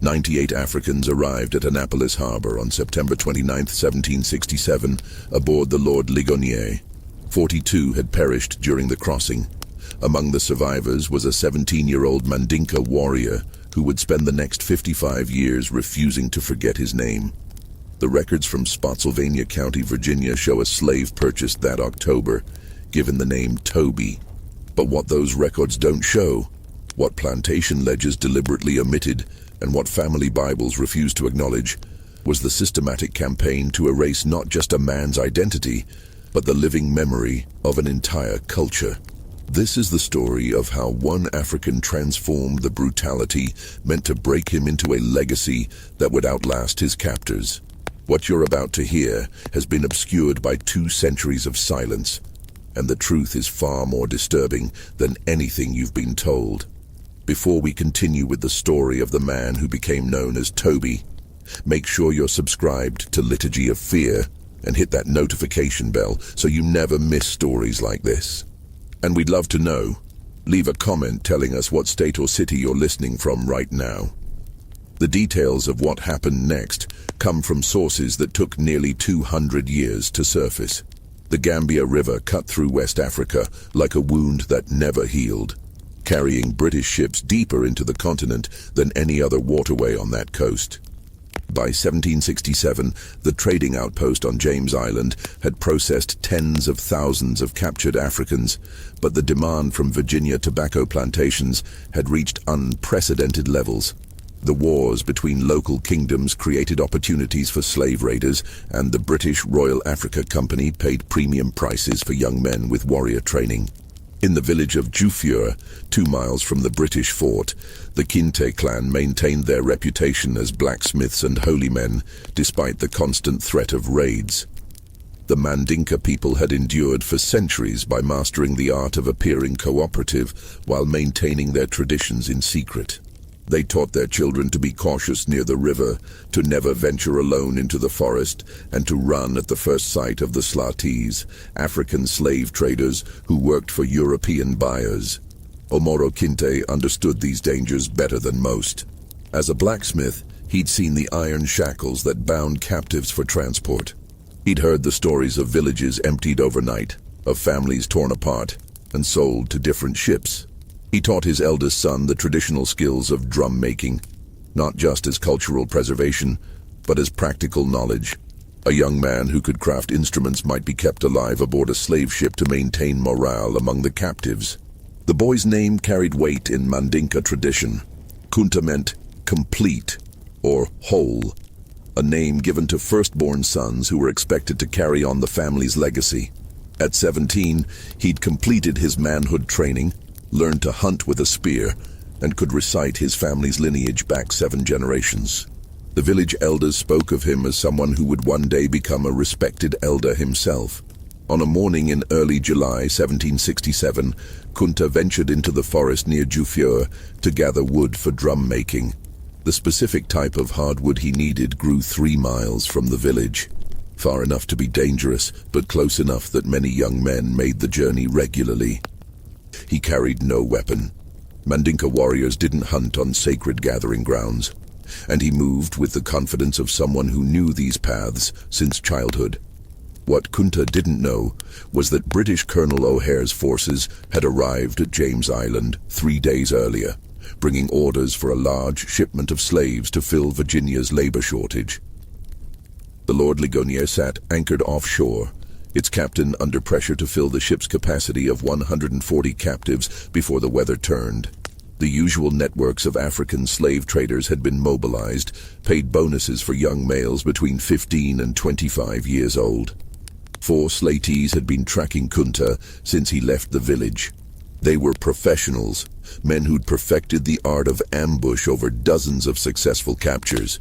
98 Africans arrived at Annapolis Harbor on September 29, 1767, aboard the Lord Ligonier. 42 had perished during the crossing. Among the survivors was a 17-year-old Mandinka warrior who would spend the next 55 years refusing to forget his name. The records from Spotsylvania County, Virginia show a slave purchased that October, given the name Toby. But what those records don't show, what plantation ledgers deliberately omitted, and what family Bibles refused to acknowledge, was the systematic campaign to erase not just a man's identity, but the living memory of an entire culture. This is the story of how one African transformed the brutality meant to break him into a legacy that would outlast his captors. What you're about to hear has been obscured by 2 centuries of silence, and the truth is far more disturbing than anything you've been told. Before we continue with the story of the man who became known as Toby, make sure you're subscribed to Liturgy of Fear and hit that notification bell so you never miss stories like this. And we'd love to know. Leave a comment telling us what state or city you're listening from right now. The details of what happened next come from sources that took nearly 200 years to surface. The Gambia River cut through West Africa like a wound that never healed, carrying British ships deeper into the continent than any other waterway on that coast. By 1767, the trading outpost on James Island had processed tens of thousands of captured Africans, but the demand from Virginia tobacco plantations had reached unprecedented levels. The wars between local kingdoms created opportunities for slave raiders, and the British Royal Africa Company paid premium prices for young men with warrior training. In the village of Juffure, 2 miles from the British fort, the Kinte clan maintained their reputation as blacksmiths and holy men, despite the constant threat of raids. The Mandinka people had endured for centuries by mastering the art of appearing cooperative while maintaining their traditions in secret. They taught their children to be cautious near the river, to never venture alone into the forest, and to run at the first sight of the slatis, African slave traders who worked for European buyers. Kunta Kinte understood these dangers better than most. As a blacksmith, he'd seen the iron shackles that bound captives for transport. He'd heard the stories of villages emptied overnight, of families torn apart and sold to different ships. He taught his eldest son the traditional skills of drum making, not just as cultural preservation, but as practical knowledge. A young man who could craft instruments might be kept alive aboard a slave ship to maintain morale among the captives. The boy's name carried weight in Mandinka tradition. Kunta meant complete, or whole, a name given to firstborn sons who were expected to carry on the family's legacy. At 17, he'd completed his manhood training, learned to hunt with a spear, and could recite his family's lineage back 7 generations. The village elders spoke of him as someone who would one day become a respected elder himself. On a morning in early July 1767, Kunta ventured into the forest near Juffure to gather wood for drum making. The specific type of hardwood he needed grew 3 miles from the village. Far enough to be dangerous, but close enough that many young men made the journey regularly. He carried no weapon. Mandinka warriors didn't hunt on sacred gathering grounds, and he moved with the confidence of someone who knew these paths since childhood. What Kunta didn't know was that British Colonel O'Hare's forces had arrived at James Island 3 days earlier, bringing orders for a large shipment of slaves to fill Virginia's labor shortage. The Lord Ligonier sat anchored offshore, its captain under pressure to fill the ship's capacity of 140 captives before the weather turned. The usual networks of African slave traders had been mobilized, paid bonuses for young males between 15 and 25 years old. 4 slatees had been tracking Kunta since he left the village. They were professionals, men who'd perfected the art of ambush over dozens of successful captures.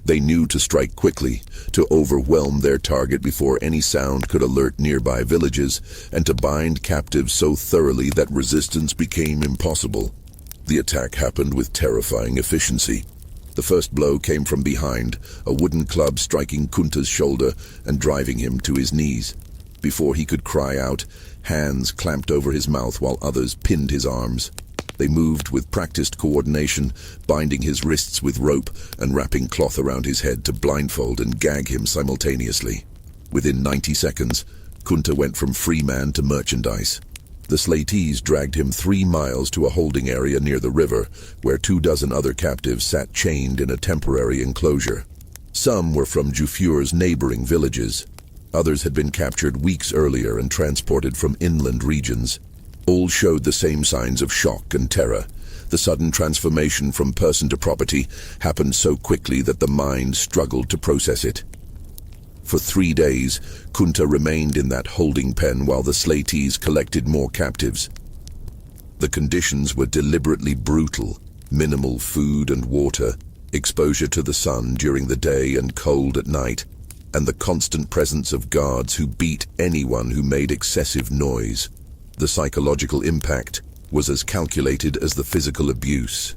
They knew to strike quickly, to overwhelm their target before any sound could alert nearby villages, and to bind captives so thoroughly that resistance became impossible. The attack happened with terrifying efficiency. The first blow came from behind, a wooden club striking Kunta's shoulder and driving him to his knees. Before he could cry out, hands clamped over his mouth while others pinned his arms. They moved with practiced coordination, binding his wrists with rope and wrapping cloth around his head to blindfold and gag him simultaneously. Within 90 seconds, Kunta went from free man to merchandise. The slatees dragged him 3 miles to a holding area near the river, where 24 other captives sat chained in a temporary enclosure. Some were from Juffure's neighboring villages. Others had been captured weeks earlier and transported from inland regions. All showed the same signs of shock and terror. The sudden transformation from person to property happened so quickly that the mind struggled to process it. For 3 days, Kunta remained in that holding pen while the slatees collected more captives. The conditions were deliberately brutal: minimal food and water, exposure to the sun during the day and cold at night, and the constant presence of guards who beat anyone who made excessive noise. The psychological impact was as calculated as the physical abuse.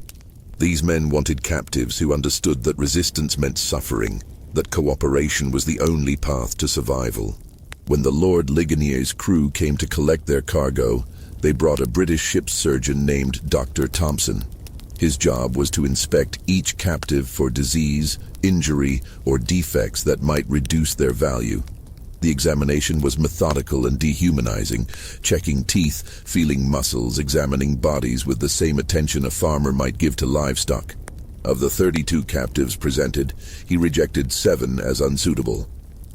These men wanted captives who understood that resistance meant suffering, that cooperation was the only path to survival. When the Lord Ligonier's crew came to collect their cargo, they brought a British ship's surgeon named Dr. Thompson. His job was to inspect each captive for disease, injury, or defects that might reduce their value. The examination was methodical and dehumanizing, checking teeth, feeling muscles, examining bodies with the same attention a farmer might give to livestock. Of the 32 captives presented, he rejected 7 as unsuitable.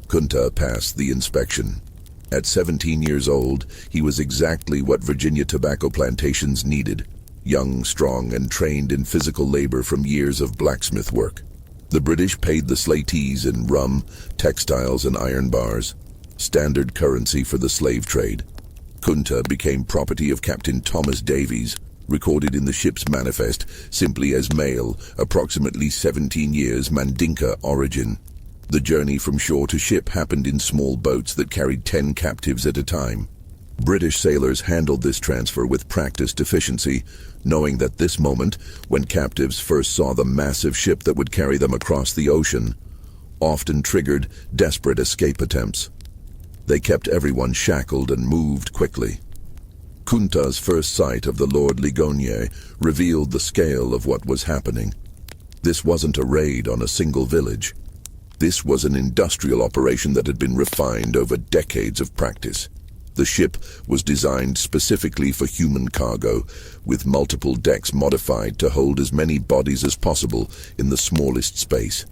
Kunta passed the inspection. At 17 years old, he was exactly what Virginia tobacco plantations needed: young, strong, and trained in physical labor from years of blacksmith work. The British paid the slatees in rum, textiles, and iron bars, standard currency for the slave trade. Kunta became property of Captain Thomas Davies, recorded in the ship's manifest simply as male, approximately 17 years, Mandinka origin. The journey from shore to ship happened in small boats that carried 10 captives at a time. British sailors handled this transfer with practiced efficiency, knowing that this moment, when captives first saw the massive ship that would carry them across the ocean, often triggered desperate escape attempts. They kept everyone shackled and moved quickly. Kunta's first sight of the Lord Ligonier revealed the scale of what was happening. This wasn't a raid on a single village. This was an industrial operation that had been refined over decades of practice. The ship was designed specifically for human cargo, with multiple decks modified to hold as many bodies as possible in the smallest space.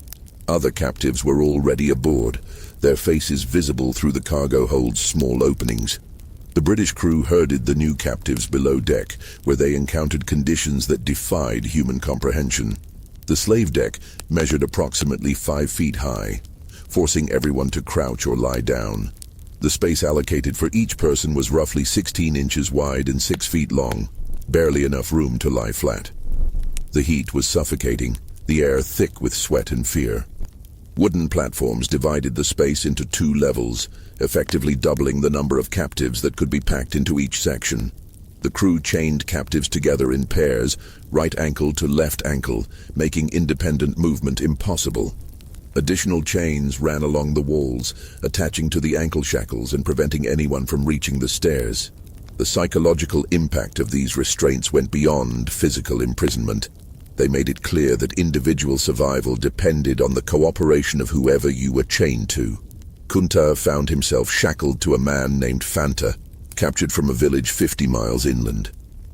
Other captives were already aboard, their faces visible through the cargo hold's small openings. The British crew herded the new captives below deck, where they encountered conditions that defied human comprehension. The slave deck measured approximately 5 feet high, forcing everyone to crouch or lie down. The space allocated for each person was roughly 16 inches wide and 6 feet long, barely enough room to lie flat. The heat was suffocating, the air thick with sweat and fear. Wooden platforms divided the space into 2 levels, effectively doubling the number of captives that could be packed into each section. The crew chained captives together in pairs, right ankle to left ankle, making independent movement impossible. Additional chains ran along the walls, attaching to the ankle shackles and preventing anyone from reaching the stairs. The psychological impact of these restraints went beyond physical imprisonment. They made it clear that individual survival depended on the cooperation of whoever you were chained to. Kunta found himself shackled to a man named Fanta, captured from a village 50 miles inland.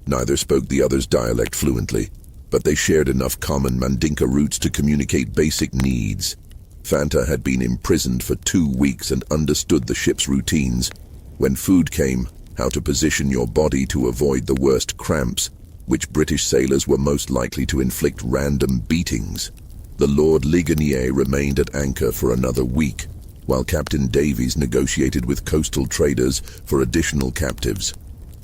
Neither spoke the other's dialect fluently, but they shared enough common Mandinka roots to communicate basic needs. Fanta had been imprisoned for 2 weeks and understood the ship's routines. When food came, how to position your body to avoid the worst cramps, which British sailors were most likely to inflict random beatings. The Lord Ligonier remained at anchor for another week, while Captain Davies negotiated with coastal traders for additional captives.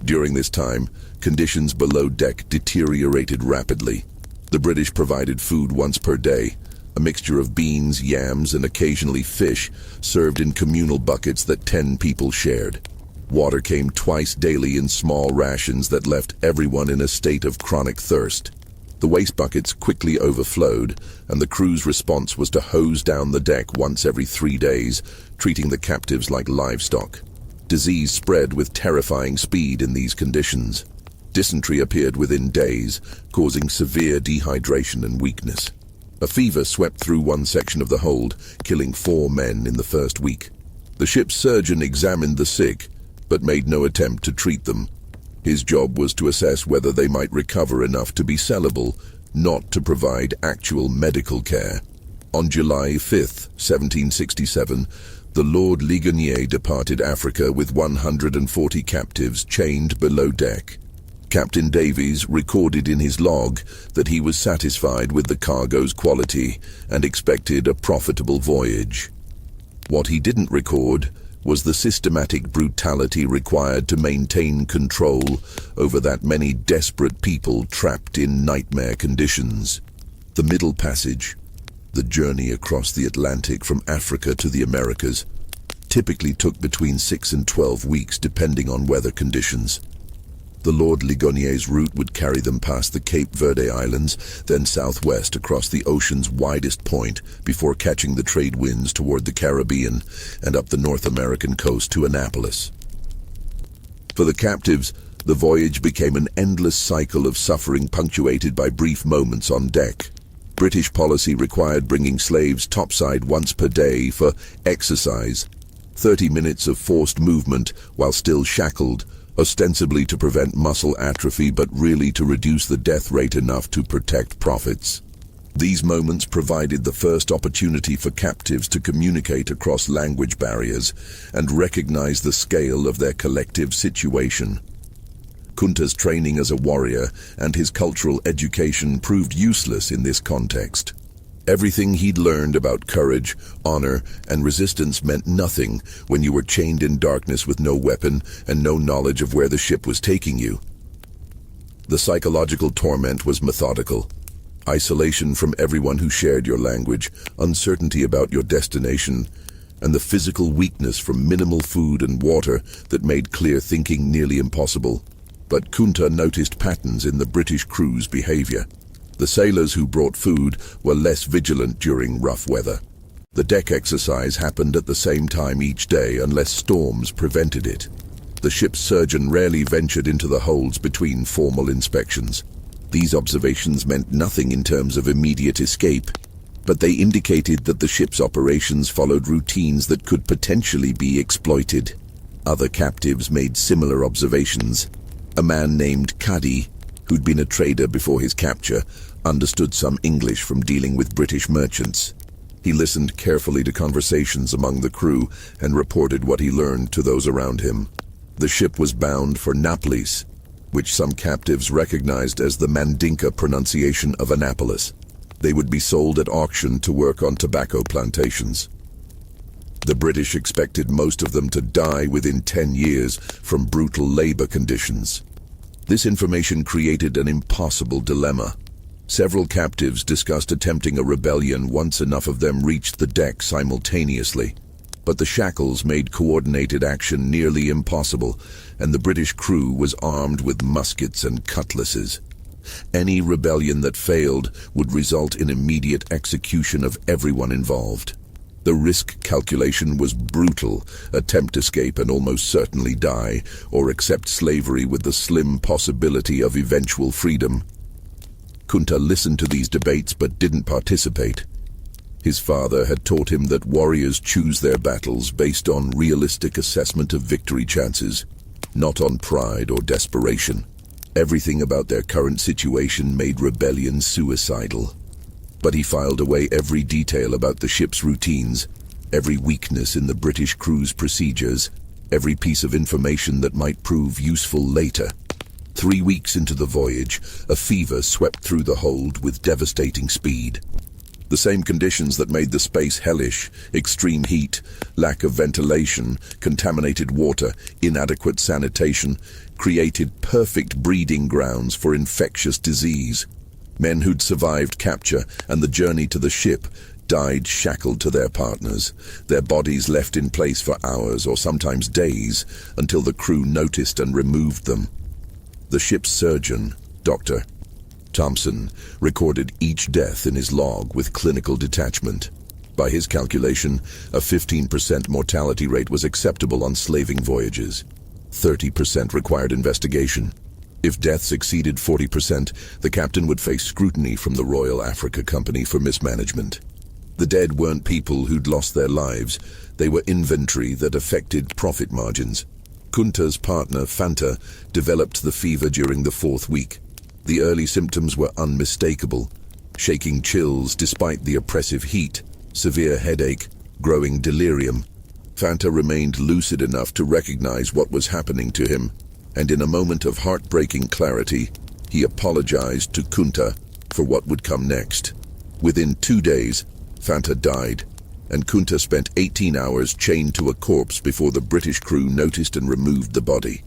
During this time, conditions below deck deteriorated rapidly. The British provided food once per day, a mixture of beans, yams, and occasionally fish, served in communal buckets that 10 people shared. Water came twice daily in small rations that left everyone in a state of chronic thirst. The waste buckets quickly overflowed, and the crew's response was to hose down the deck once every 3 days, treating the captives like livestock. Disease spread with terrifying speed in these conditions. Dysentery appeared within days, causing severe dehydration and weakness. A fever swept through one section of the hold, killing 4 men in the first week. The ship's surgeon examined the sick, but made no attempt to treat them. His job was to assess whether they might recover enough to be sellable, not to provide actual medical care. On July 5, 1767, the Lord Ligonier departed Africa with 140 captives chained below deck. Captain Davies recorded in his log that he was satisfied with the cargo's quality and expected a profitable voyage. What he didn't record was the systematic brutality required to maintain control over that many desperate people trapped in nightmare conditions. The Middle Passage, the journey across the Atlantic from Africa to the Americas, typically took between 6 and 12 weeks depending on weather conditions. The Lord Ligonier's route would carry them past the Cape Verde Islands, then southwest across the ocean's widest point before catching the trade winds toward the Caribbean and up the North American coast to Annapolis. For the captives, the voyage became an endless cycle of suffering punctuated by brief moments on deck. British policy required bringing slaves topside once per day for exercise, 30 minutes of forced movement while still shackled, ostensibly to prevent muscle atrophy but really to reduce the death rate enough to protect profits. These moments provided the first opportunity for captives to communicate across language barriers and recognize the scale of their collective situation. Kunta's training as a warrior and his cultural education proved useless in this context. Everything he'd learned about courage, honor, and resistance meant nothing when you were chained in darkness with no weapon and no knowledge of where the ship was taking you. The psychological torment was methodical. Isolation from everyone who shared your language, uncertainty about your destination, and the physical weakness from minimal food and water that made clear thinking nearly impossible. But Kunta noticed patterns in the British crew's behavior. The sailors who brought food were less vigilant during rough weather. The deck exercise happened at the same time each day unless storms prevented it. The ship's surgeon rarely ventured into the holds between formal inspections. These observations meant nothing in terms of immediate escape, but they indicated that the ship's operations followed routines that could potentially be exploited. Other captives made similar observations. A man named Kadi, who'd been a trader before his capture, understood some English from dealing with British merchants. He listened carefully to conversations among the crew and reported what he learned to those around him. The ship was bound for Naples, which some captives recognized as the Mandinka pronunciation of Annapolis. They would be sold at auction to work on tobacco plantations. The British expected most of them to die within 10 years from brutal labor conditions. This information created an impossible dilemma. Several captives discussed attempting a rebellion once enough of them reached the deck simultaneously. But the shackles made coordinated action nearly impossible, and the British crew was armed with muskets and cutlasses. Any rebellion that failed would result in immediate execution of everyone involved. The risk calculation was brutal: attempt escape and almost certainly die, or accept slavery with the slim possibility of eventual freedom. Kunta listened to these debates but didn't participate. His father had taught him that warriors choose their battles based on realistic assessment of victory chances, not on pride or desperation. Everything about their current situation made rebellion suicidal. But he filed away every detail about the ship's routines, every weakness in the British crew's procedures, every piece of information that might prove useful later. 3 weeks into the voyage, a fever swept through the hold with devastating speed. The same conditions that made the space hellish: extreme heat, lack of ventilation, contaminated water, inadequate sanitation, created perfect breeding grounds for infectious disease. Men who'd survived capture and the journey to the ship died shackled to their partners, their bodies left in place for hours or sometimes days until the crew noticed and removed them. The ship's surgeon, Dr. Thompson, recorded each death in his log with clinical detachment. By his calculation, a 15% mortality rate was acceptable on slaving voyages. 30% required investigation. If deaths exceeded 40%, the captain would face scrutiny from the Royal Africa Company for mismanagement. The dead weren't people who'd lost their lives, they were inventory that affected profit margins. Kunta's partner, Fanta, developed the fever during the 4th week. The early symptoms were unmistakable: shaking chills despite the oppressive heat, severe headache, growing delirium. Fanta remained lucid enough to recognize what was happening to him, and in a moment of heartbreaking clarity, he apologized to Kunta for what would come next. Within 2 days, Fanta died, and Kunta spent 18 hours chained to a corpse before the British crew noticed and removed the body.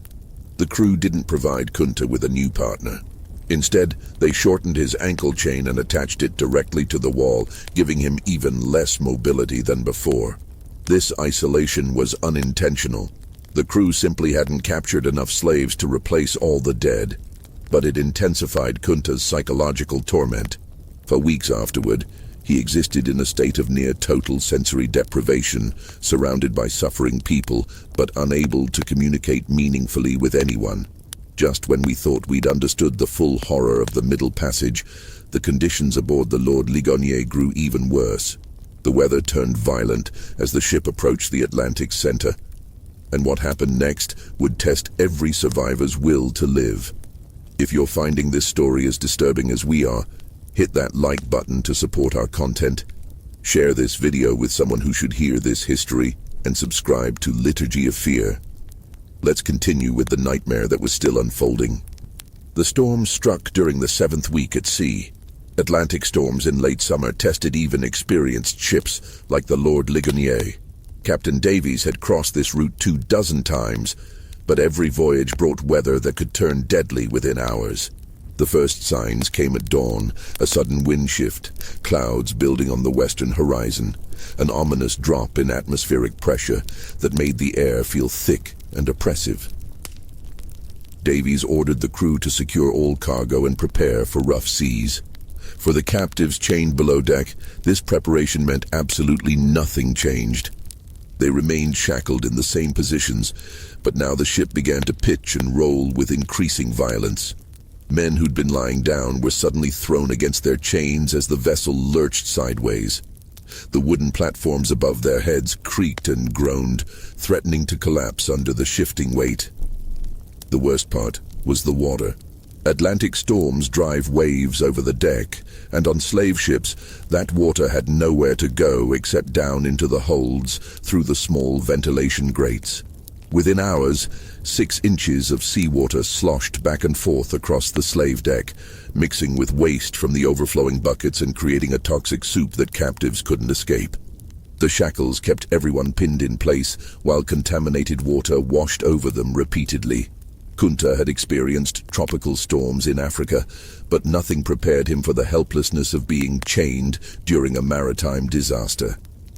The crew didn't provide Kunta with a new partner. Instead, they shortened his ankle chain and attached it directly to the wall, giving him even less mobility than before. This isolation was unintentional. The crew simply hadn't captured enough slaves to replace all the dead, but it intensified Kunta's psychological torment. For weeks afterward, he existed in a state of near total sensory deprivation, surrounded by suffering people, but unable to communicate meaningfully with anyone. Just when we thought we'd understood the full horror of the Middle Passage, the conditions aboard the Lord Ligonier grew even worse. The weather turned violent as the ship approached the Atlantic center, and what happened next would test every survivor's will to live. If you're finding this story as disturbing as we are, hit that like button to support our content, share this video with someone who should hear this history, and subscribe to Liturgy of Fear. Let's continue with the nightmare that was still unfolding. The storm struck during the 7th week at sea. Atlantic storms in late summer tested even experienced ships like the Lord Ligonier. Captain Davies had crossed this route 24 times, but every voyage brought weather that could turn deadly within hours. The first signs came at dawn: a sudden wind shift, clouds building on the western horizon, an ominous drop in atmospheric pressure that made the air feel thick and oppressive. Davies ordered the crew to secure all cargo and prepare for rough seas. For the captives chained below deck, this preparation meant absolutely nothing changed. They remained shackled in the same positions, but now the ship began to pitch and roll with increasing violence. Men who'd been lying down were suddenly thrown against their chains as the vessel lurched sideways. The wooden platforms above their heads creaked and groaned, threatening to collapse under the shifting weight. The worst part was the water. Atlantic storms drive waves over the deck, and on slave ships, that water had nowhere to go except down into the holds through the small ventilation grates. Within hours, 6 inches of seawater sloshed back and forth across the slave deck, mixing with waste from the overflowing buckets and creating a toxic soup that captives couldn't escape. The shackles kept everyone pinned in place, while contaminated water washed over them repeatedly. Kunta had experienced tropical storms in Africa, but nothing prepared him for the helplessness of being chained during a maritime disaster.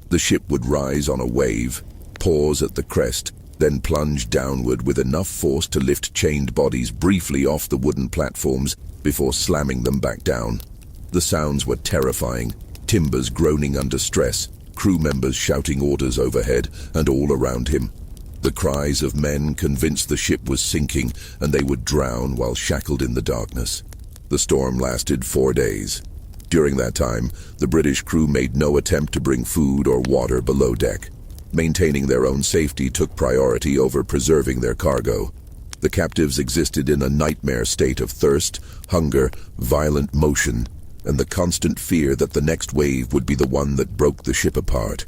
The ship would rise on a wave, pause at the crest, then plunge downward with enough force to lift chained bodies briefly off the wooden platforms before slamming them back down. The sounds were terrifying: timbers groaning under stress, crew members shouting orders overhead and all around him. The cries of men convinced the ship was sinking, and they would drown while shackled in the darkness. The storm lasted 4 days. During that time, the British crew made no attempt to bring food or water below deck. Maintaining their own safety took priority over preserving their cargo. The captives existed in a nightmare state of thirst, hunger, violent motion, and the constant fear that the next wave would be the one that broke the ship apart.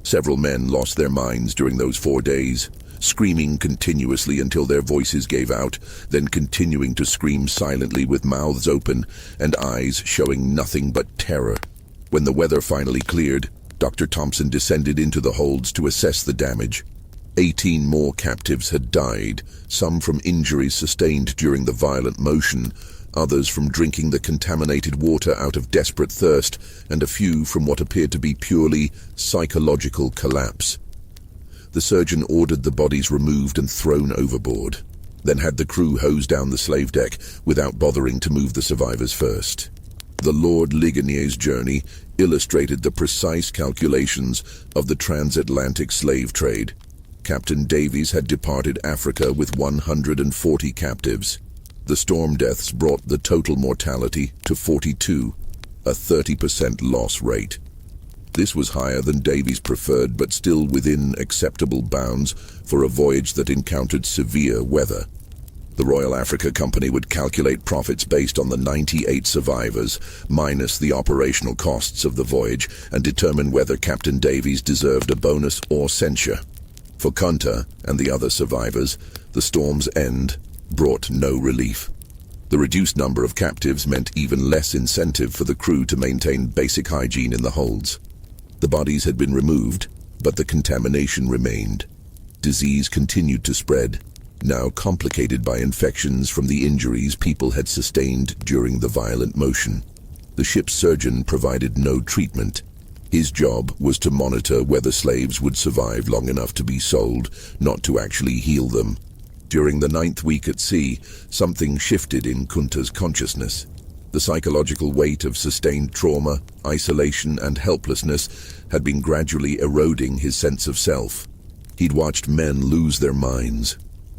Several men lost their minds during those 4 days, screaming continuously until their voices gave out, then continuing to scream silently with mouths open and eyes showing nothing but terror. When the weather finally cleared, Dr. Thompson descended into the holds to assess the damage. 18 more captives had died, some from injuries sustained during the violent motion, others from drinking the contaminated water out of desperate thirst, and a few from what appeared to be purely psychological collapse. The surgeon ordered the bodies removed and thrown overboard, then had the crew hose down the slave deck without bothering to move the survivors first. The Lord Ligonier's journey illustrated the precise calculations of the transatlantic slave trade. Captain Davies had departed Africa with 140 captives. The storm deaths brought the total mortality to 42, a 30% loss rate. This was higher than Davies preferred, but still within acceptable bounds for a voyage that encountered severe weather. The Royal Africa Company would calculate profits based on the 98 survivors, minus the operational costs of the voyage, and determine whether Captain Davies deserved a bonus or censure. For Kunta and the other survivors, the storm's end brought no relief. The reduced number of captives meant even less incentive for the crew to maintain basic hygiene in the holds. The bodies had been removed, but the contamination remained. Disease continued to spread, now complicated by infections from the injuries people had sustained during the violent motion. The ship's surgeon provided no treatment. His job was to monitor whether slaves would survive long enough to be sold, not to actually heal them. During the 9th week at sea, something shifted in Kunta's consciousness. The psychological weight of sustained trauma, isolation, and helplessness had been gradually eroding his sense of self. He'd watched men lose their minds,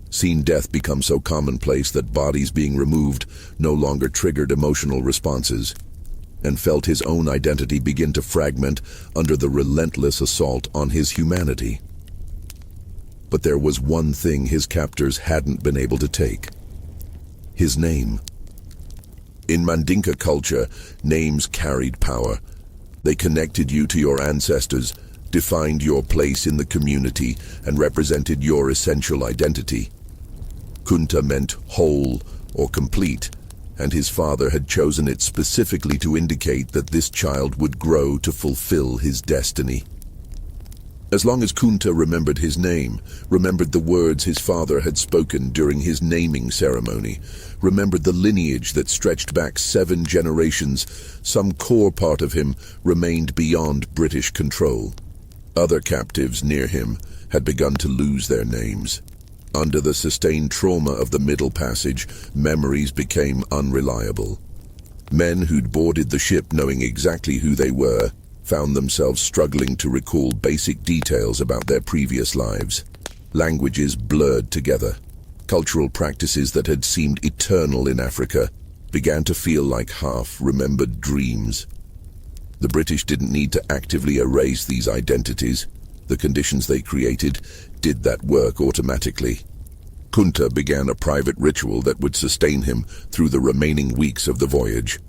seen death become so commonplace that bodies being removed no longer triggered emotional responses, and felt his own identity begin to fragment under the relentless assault on his humanity. But there was one thing his captors hadn't been able to take: his name. In Mandinka culture, names carried power. They connected you to your ancestors, defined your place in the community, and represented your essential identity. Kunta meant whole or complete, and his father had chosen it specifically to indicate that this child would grow to fulfill his destiny. As long as Kunta remembered his name, remembered the words his father had spoken during his naming ceremony, remembered the lineage that stretched back 7 generations, some core part of him remained beyond British control. Other captives near him had begun to lose their names. Under the sustained trauma of the Middle Passage, memories became unreliable. Men who'd boarded the ship knowing exactly who they were found themselves struggling to recall basic details about their previous lives. Languages blurred together. Cultural practices that had seemed eternal in Africa began to feel like half-remembered dreams. The British didn't need to actively erase these identities. The conditions they created did that work automatically. Kunta began a private ritual that would sustain him through the remaining weeks of the voyage.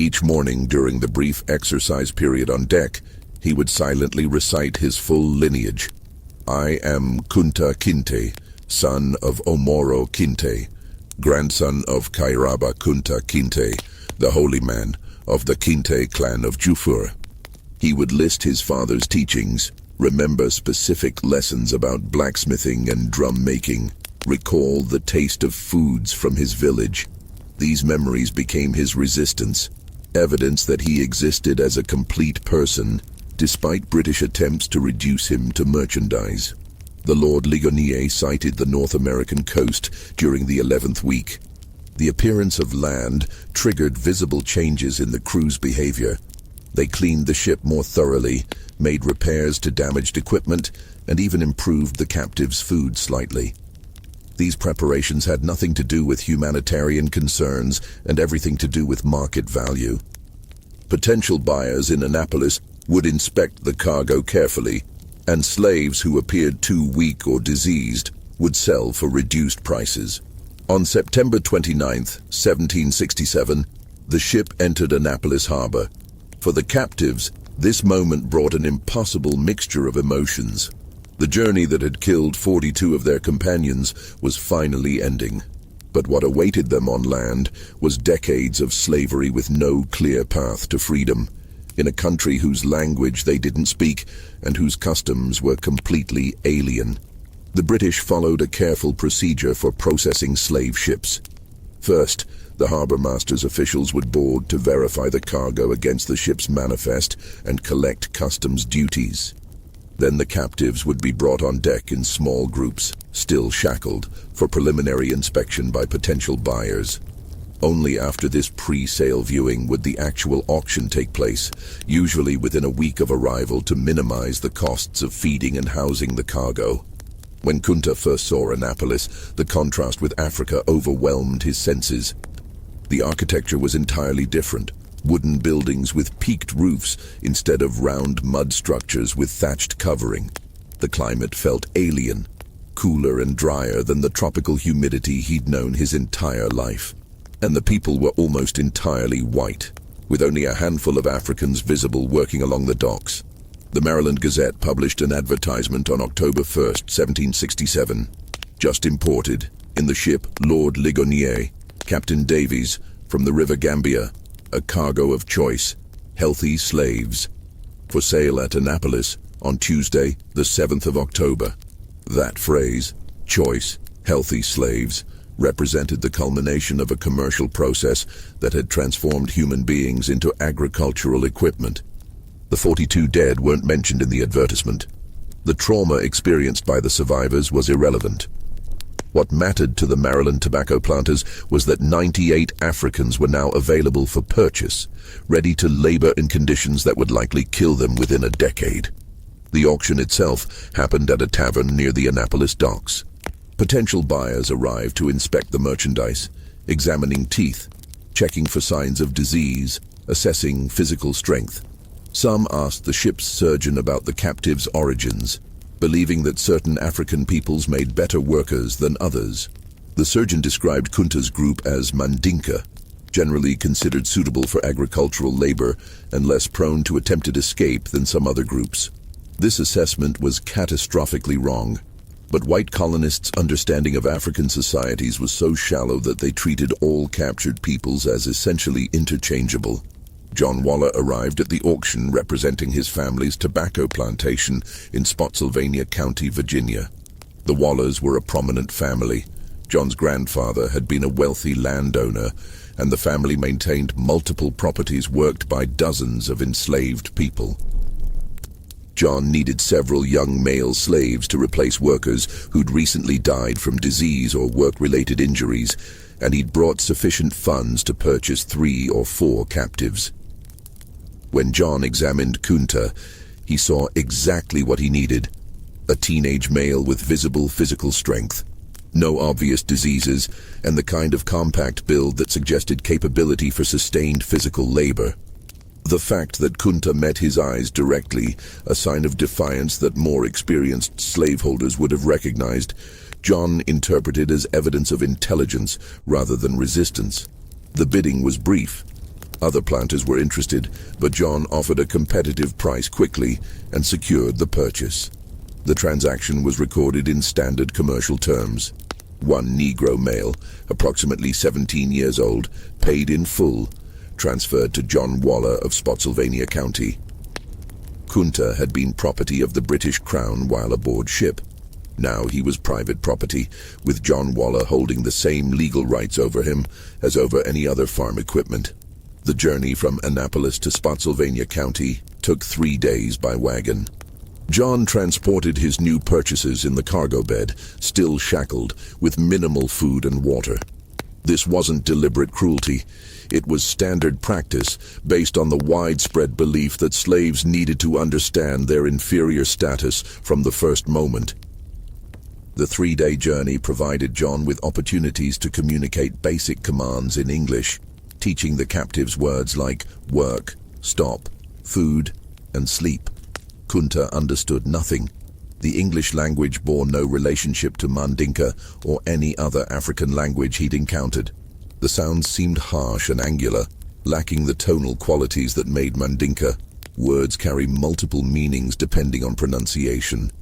Each morning during the brief exercise period on deck, he would silently recite his full lineage. I am Kunta Kinte, son of Omoro Kinte, grandson of Kairaba Kunta Kinte, the holy man of the Kinte clan of Juffure. He would list his father's teachings, remember specific lessons about blacksmithing and drum making, recall the taste of foods from his village. These memories became his resistance, evidence that he existed as a complete person, despite British attempts to reduce him to merchandise. The Lord Ligonier sighted the North American coast during the 11th week. The appearance of land triggered visible changes in the crew's behavior. They cleaned the ship more thoroughly, made repairs to damaged equipment, and even improved the captives' food slightly. These preparations had nothing to do with humanitarian concerns and everything to do with market value. Potential buyers in Annapolis would inspect the cargo carefully, and slaves who appeared too weak or diseased would sell for reduced prices. On September 29, 1767, the ship entered Annapolis harbor. For the captives, this moment brought an impossible mixture of emotions. The journey that had killed 42 of their companions was finally ending. But what awaited them on land was decades of slavery with no clear path to freedom, in a country whose language they didn't speak and whose customs were completely alien. The British followed a careful procedure for processing slave ships. First, the harbor master's officials would board to verify the cargo against the ship's manifest and collect customs duties. Then the captives would be brought on deck in small groups, still shackled, for preliminary inspection by potential buyers. Only after this pre-sale viewing would the actual auction take place, usually within a week of arrival to minimize the costs of feeding and housing the cargo. When Kunta first saw Annapolis, the contrast with Africa overwhelmed his senses. The architecture was entirely different. Wooden buildings with peaked roofs instead of round mud structures with thatched covering. The climate felt alien, cooler and drier than the tropical humidity he'd known his entire life. And the people were almost entirely white, with only a handful of Africans visible working along the docks. The Maryland Gazette published an advertisement on October 1st, 1767. Just imported, in the ship Lord Ligonier, Captain Davies, from the River Gambia, a cargo of choice, healthy slaves, for sale at Annapolis on Tuesday, the 7th of October. That phrase, choice, healthy slaves, represented the culmination of a commercial process that had transformed human beings into agricultural equipment. The 42 dead weren't mentioned in the advertisement. The trauma experienced by the survivors was irrelevant. What mattered to the Maryland tobacco planters was that 98 Africans were now available for purchase, ready to labor in conditions that would likely kill them within a decade. The auction itself happened at a tavern near the Annapolis docks. Potential buyers arrived to inspect the merchandise, examining teeth, checking for signs of disease, assessing physical strength. Some asked the ship's surgeon about the captives' origins, believing that certain African peoples made better workers than others. The surgeon described Kunta's group as Mandinka, generally considered suitable for agricultural labor and less prone to attempted escape than some other groups. This assessment was catastrophically wrong, but white colonists' understanding of African societies was so shallow that they treated all captured peoples as essentially interchangeable. John Waller arrived at the auction representing his family's tobacco plantation in Spotsylvania County, Virginia. The Wallers were a prominent family. John's grandfather had been a wealthy landowner, and the family maintained multiple properties worked by dozens of enslaved people. John needed several young male slaves to replace workers who'd recently died from disease or work-related injuries, and he'd brought sufficient funds to purchase 3 or 4 captives. When John examined Kunta, he saw exactly what he needed: a teenage male with visible physical strength, no obvious diseases, and the kind of compact build that suggested capability for sustained physical labor. The fact that Kunta met his eyes directly, a sign of defiance that more experienced slaveholders would have recognized, John interpreted as evidence of intelligence rather than resistance. The bidding was brief. Other planters were interested, but John offered a competitive price quickly and secured the purchase. The transaction was recorded in standard commercial terms. One Negro male, approximately 17 years old, paid in full, transferred to John Waller of Spotsylvania County. Kunta had been property of the British Crown while aboard ship. Now he was private property, with John Waller holding the same legal rights over him as over any other farm equipment. The journey from Annapolis to Spotsylvania County took 3 days by wagon. John transported his new purchases in the cargo bed, still shackled, with minimal food and water. This wasn't deliberate cruelty. It was standard practice, based on the widespread belief that slaves needed to understand their inferior status from the first moment. The 3-day journey provided John with opportunities to communicate basic commands in English, teaching the captives words like work, stop, food, and sleep. Kunta understood nothing. The English language bore no relationship to Mandinka or any other African language he'd encountered. The sounds seemed harsh and angular, lacking the tonal qualities that made Mandinka. Words carry multiple meanings depending on pronunciation.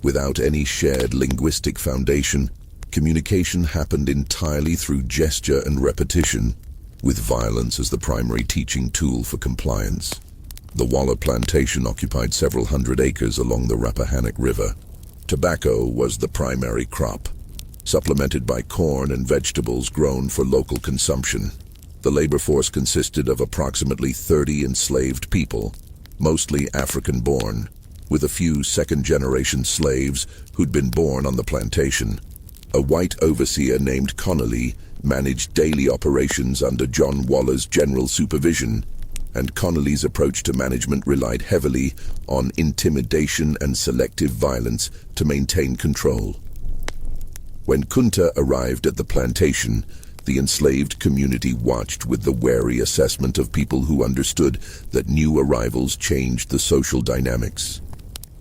Without any shared linguistic foundation, communication happened entirely through gesture and repetition, with violence as the primary teaching tool for compliance. The Waller plantation occupied several hundred acres along the Rappahannock River. Tobacco was the primary crop, supplemented by corn and vegetables grown for local consumption. The labor force consisted of approximately 30 enslaved people, mostly African-born, with a few second-generation slaves who'd been born on the plantation. A white overseer named Connolly managed daily operations under John Waller's general supervision. and Connolly's approach to management relied heavily on intimidation and selective violence to maintain control. When Kunta arrived at the plantation, the enslaved community watched with the wary assessment of people who understood that new arrivals changed the social dynamics.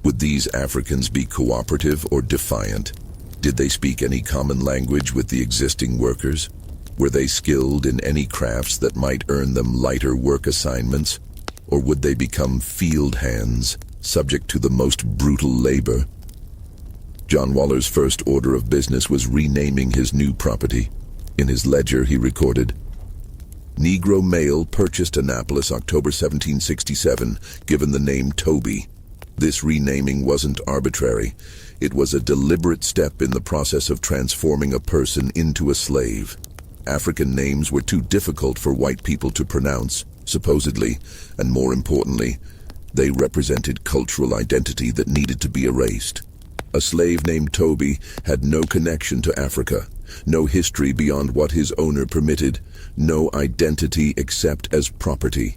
Would these Africans be cooperative or defiant? Did they speak any common language with the existing workers? Were they skilled in any crafts that might earn them lighter work assignments? Or would they become field hands, subject to the most brutal labor? John Waller's first order of business was renaming his new property. In his ledger, he recorded, "Negro male purchased Annapolis October 1767, given the name Toby." This renaming wasn't arbitrary. It was a deliberate step in the process of transforming a person into a slave. African names were too difficult for white people to pronounce, supposedly, and more importantly, they represented cultural identity that needed to be erased. A slave named Toby had no connection to Africa, no history beyond what his owner permitted, no identity except as property.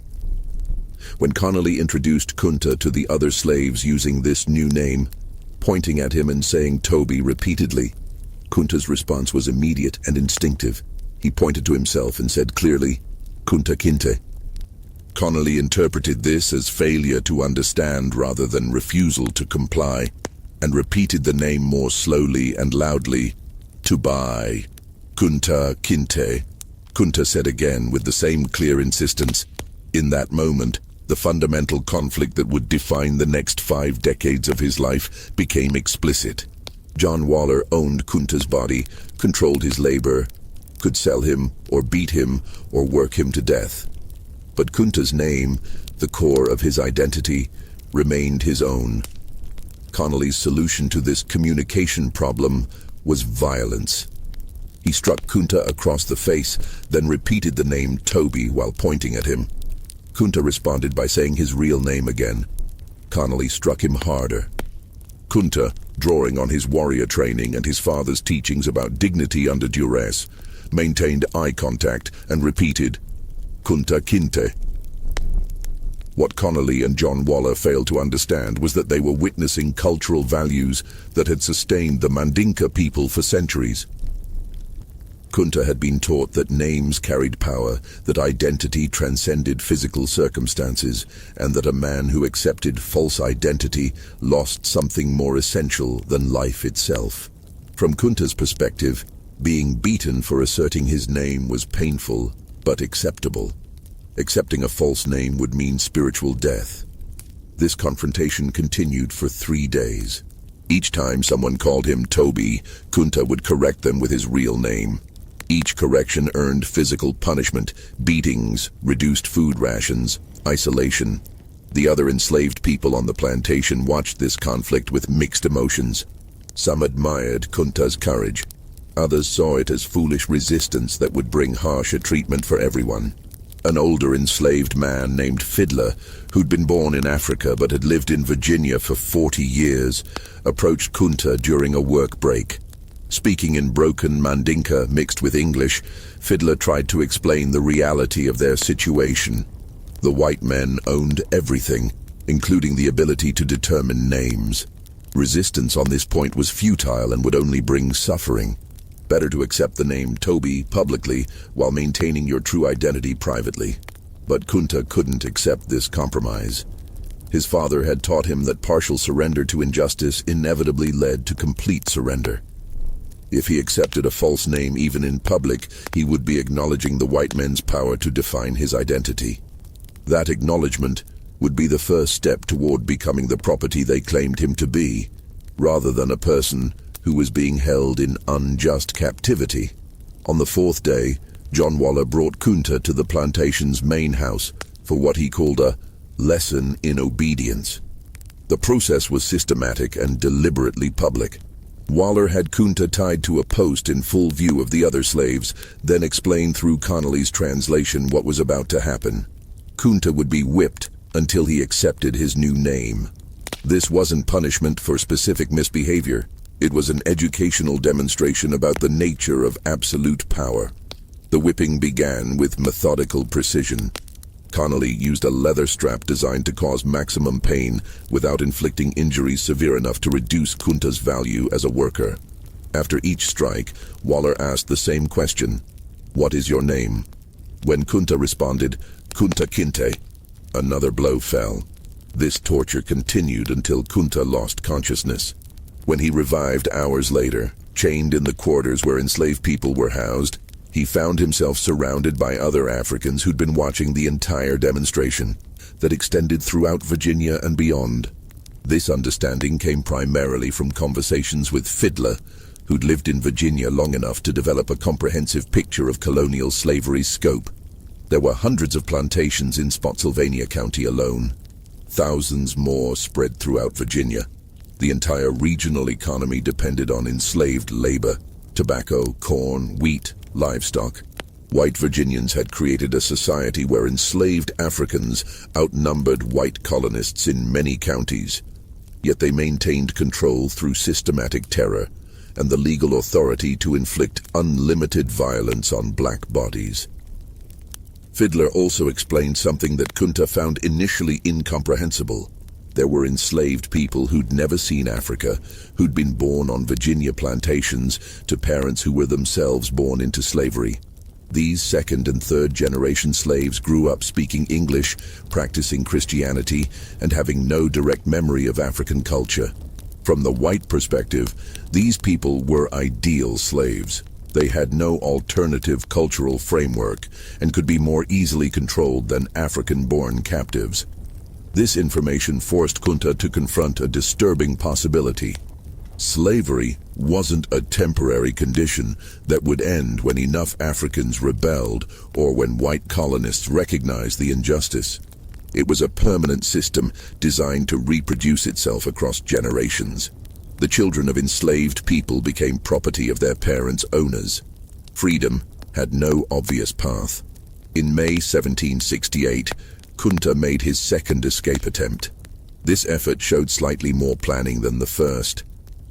When Connolly introduced Kunta to the other slaves using this new name, pointing at him and saying Toby repeatedly, Kunta's response was immediate and instinctive. He pointed to himself and said clearly, "Kunta Kinte." Connolly interpreted this as failure to understand rather than refusal to comply, and repeated the name more slowly and loudly, "Tubai, Kunta Kinte." Kunta said again with the same clear insistence. In that moment, the fundamental conflict that would define the next 5 decades of his life became explicit. John Waller owned Kunta's body, controlled his labor, could sell him or beat him or work him to death. But Kunta's name, the core of his identity, remained his own. Connolly's solution to this communication problem was violence. He struck Kunta across the face, then repeated the name Toby while pointing at him. Kunta responded by saying his real name again. Connolly struck him harder. Kunta, drawing on his warrior training and his father's teachings about dignity under duress, maintained eye contact and repeated, "Kunta Kinte." What Connolly and John Waller failed to understand was that they were witnessing cultural values that had sustained the Mandinka people for centuries. Kunta had been taught that names carried power, that identity transcended physical circumstances, and that a man who accepted false identity lost something more essential than life itself. From Kunta's perspective, being beaten for asserting his name was painful, but acceptable. Accepting a false name would mean spiritual death. This confrontation continued for 3 days. Each time someone called him Toby, Kunta would correct them with his real name. Each correction earned physical punishment, beatings, reduced food rations, isolation. The other enslaved people on the plantation watched this conflict with mixed emotions. Some admired Kunta's courage. Others saw it as foolish resistance that would bring harsher treatment for everyone. An older enslaved man named Fiddler, who'd been born in Africa but had lived in Virginia for 40 years, approached Kunta during a work break. Speaking in broken Mandinka mixed with English, Fiddler tried to explain the reality of their situation. The white men owned everything, including the ability to determine names. Resistance on this point was futile and would only bring suffering. Better to accept the name Toby publicly while maintaining your true identity privately. But Kunta couldn't accept this compromise. His father had taught him that partial surrender to injustice inevitably led to complete surrender. If he accepted a false name even in public, he would be acknowledging the white men's power to define his identity. That acknowledgement would be the first step toward becoming the property they claimed him to be, rather than a person who was being held in unjust captivity. On the 4th day, John Waller brought Kunta to the plantation's main house for what he called a lesson in obedience. The process was systematic and deliberately public. Waller had Kunta tied to a post in full view of the other slaves, then explained through Connolly's translation what was about to happen. Kunta would be whipped until he accepted his new name. This wasn't punishment for specific misbehavior. It was an educational demonstration about the nature of absolute power. The whipping began with methodical precision. Connolly used a leather strap designed to cause maximum pain without inflicting injuries severe enough to reduce Kunta's value as a worker. After each strike, Waller asked the same question, "What is your name?" When Kunta responded, "Kunta Kinte," another blow fell. This torture continued until Kunta lost consciousness. When he revived hours later, chained in the quarters where enslaved people were housed, he found himself surrounded by other Africans who'd been watching the entire demonstration that extended throughout Virginia and beyond. This understanding came primarily from conversations with Fiddler, who'd lived in Virginia long enough to develop a comprehensive picture of colonial slavery's scope. There were hundreds of plantations in Spotsylvania County alone. Thousands more spread throughout Virginia. The entire regional economy depended on enslaved labor: tobacco, corn, wheat, livestock. White Virginians had created a society where enslaved Africans outnumbered white colonists in many counties. Yet they maintained control through systematic terror and the legal authority to inflict unlimited violence on black bodies. Fiddler also explained something that Kunta found initially incomprehensible. There were enslaved people who'd never seen Africa, who'd been born on Virginia plantations to parents who were themselves born into slavery. These second and third generation slaves grew up speaking English, practicing Christianity, and having no direct memory of African culture. From the white perspective, these people were ideal slaves. They had no alternative cultural framework and could be more easily controlled than African-born captives. This information forced Kunta to confront a disturbing possibility. Slavery wasn't a temporary condition that would end when enough Africans rebelled or when white colonists recognized the injustice. It was a permanent system designed to reproduce itself across generations. The children of enslaved people became property of their parents' owners. Freedom had no obvious path. In May 1768, Kunta made his second escape attempt. This effort showed slightly more planning than the first.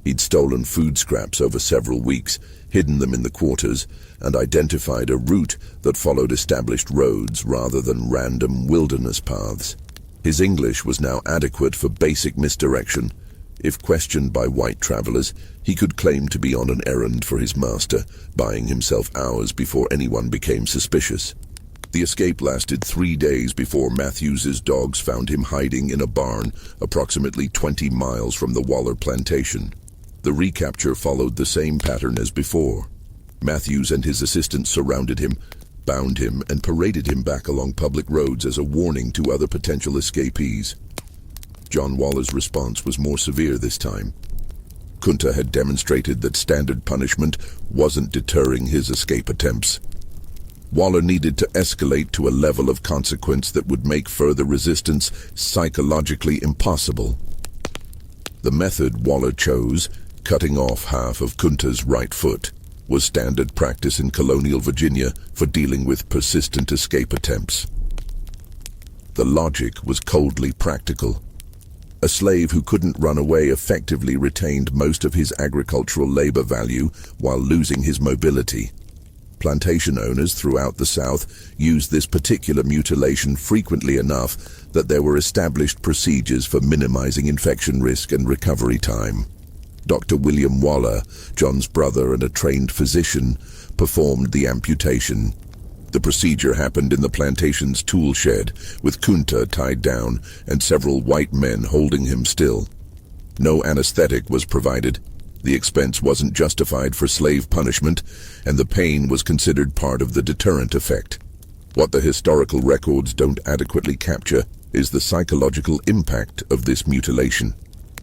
He'd stolen food scraps over several weeks, hidden them in the quarters, and identified a route that followed established roads rather than random wilderness paths. His English was now adequate for basic misdirection. If questioned by white travelers, he could claim to be on an errand for his master, buying himself hours before anyone became suspicious. The escape lasted 3 days before Matthews's dogs found him hiding in a barn approximately 20 miles from the Waller plantation. The recapture followed the same pattern as before. Matthews and his assistants surrounded him, bound him, and paraded him back along public roads as a warning to other potential escapees. John Waller's response was more severe this time. Kunta had demonstrated that standard punishment wasn't deterring his escape attempts. Waller needed to escalate to a level of consequence that would make further resistance psychologically impossible. The method Waller chose, cutting off half of Kunta's right foot, was standard practice in colonial Virginia for dealing with persistent escape attempts. The logic was coldly practical. A slave who couldn't run away effectively retained most of his agricultural labor value while losing his mobility. Plantation owners throughout the South used this particular mutilation frequently enough that there were established procedures for minimizing infection risk and recovery time. Dr. William Waller, John's brother and a trained physician, performed the amputation. The procedure happened in the plantation's tool shed, with Kunta tied down and several white men holding him still. No anesthetic was provided. The expense wasn't justified for slave punishment, and the pain was considered part of the deterrent effect. What the historical records don't adequately capture is the psychological impact of this mutilation.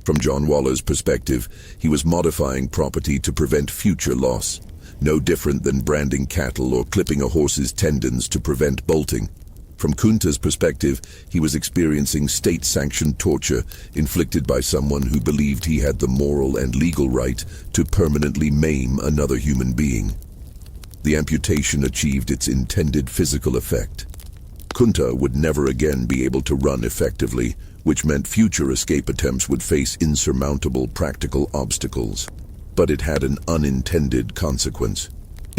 From John Waller's perspective, he was modifying property to prevent future loss, no different than branding cattle or clipping a horse's tendons to prevent bolting. From Kunta's perspective, he was experiencing state-sanctioned torture inflicted by someone who believed he had the moral and legal right to permanently maim another human being. The amputation achieved its intended physical effect. Kunta would never again be able to run effectively, which meant future escape attempts would face insurmountable practical obstacles. But it had an unintended consequence.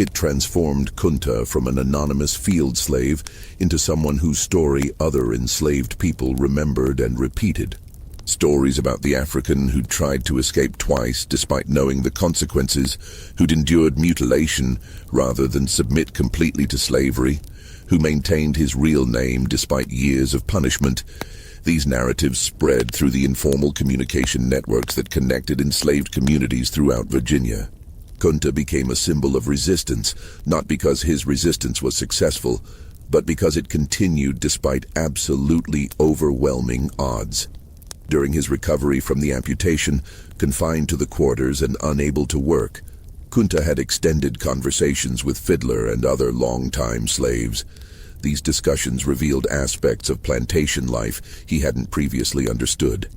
It transformed Kunta from an anonymous field slave into someone whose story other enslaved people remembered and repeated. Stories about the African who'd tried to escape twice despite knowing the consequences, who'd endured mutilation rather than submit completely to slavery, who maintained his real name despite years of punishment. These narratives spread through the informal communication networks that connected enslaved communities throughout Virginia. Kunta became a symbol of resistance, not because his resistance was successful, but because it continued despite absolutely overwhelming odds. During his recovery from the amputation, confined to the quarters and unable to work, Kunta had extended conversations with Fiddler and other long-time slaves. These discussions revealed aspects of plantation life he hadn't previously understood.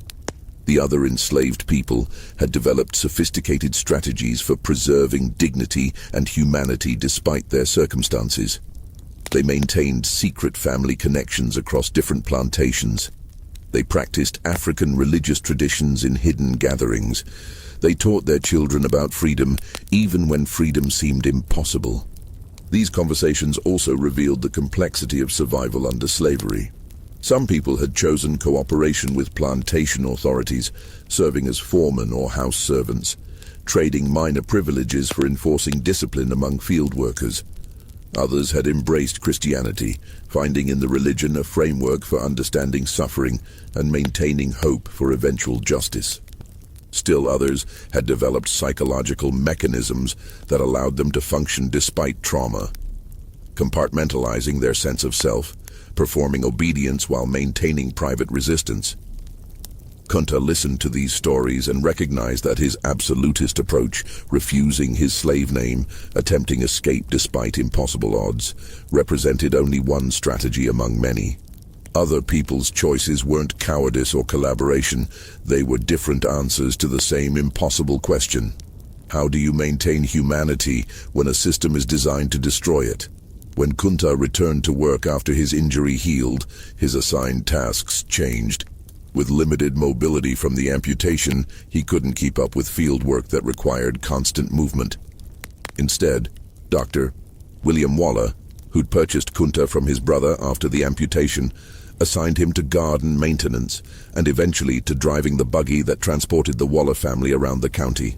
The other enslaved people had developed sophisticated strategies for preserving dignity and humanity despite their circumstances. They maintained secret family connections across different plantations. They practiced African religious traditions in hidden gatherings. They taught their children about freedom, even when freedom seemed impossible. These conversations also revealed the complexity of survival under slavery. Some people had chosen cooperation with plantation authorities, serving as foremen or house servants, trading minor privileges for enforcing discipline among field workers. Others had embraced Christianity, finding in the religion a framework for understanding suffering and maintaining hope for eventual justice. Still others had developed psychological mechanisms that allowed them to function despite trauma, compartmentalizing their sense of self, performing obedience while maintaining private resistance. Kunta listened to these stories and recognized that his absolutist approach, refusing his slave name, attempting escape despite impossible odds, represented only one strategy among many. Other people's choices weren't cowardice or collaboration, they were different answers to the same impossible question. How do you maintain humanity when a system is designed to destroy it? When Kunta returned to work after his injury healed, his assigned tasks changed. With limited mobility from the amputation, he couldn't keep up with field work that required constant movement. Instead, Dr. William Waller, who'd purchased Kunta from his brother after the amputation, assigned him to garden maintenance and eventually to driving the buggy that transported the Waller family around the county.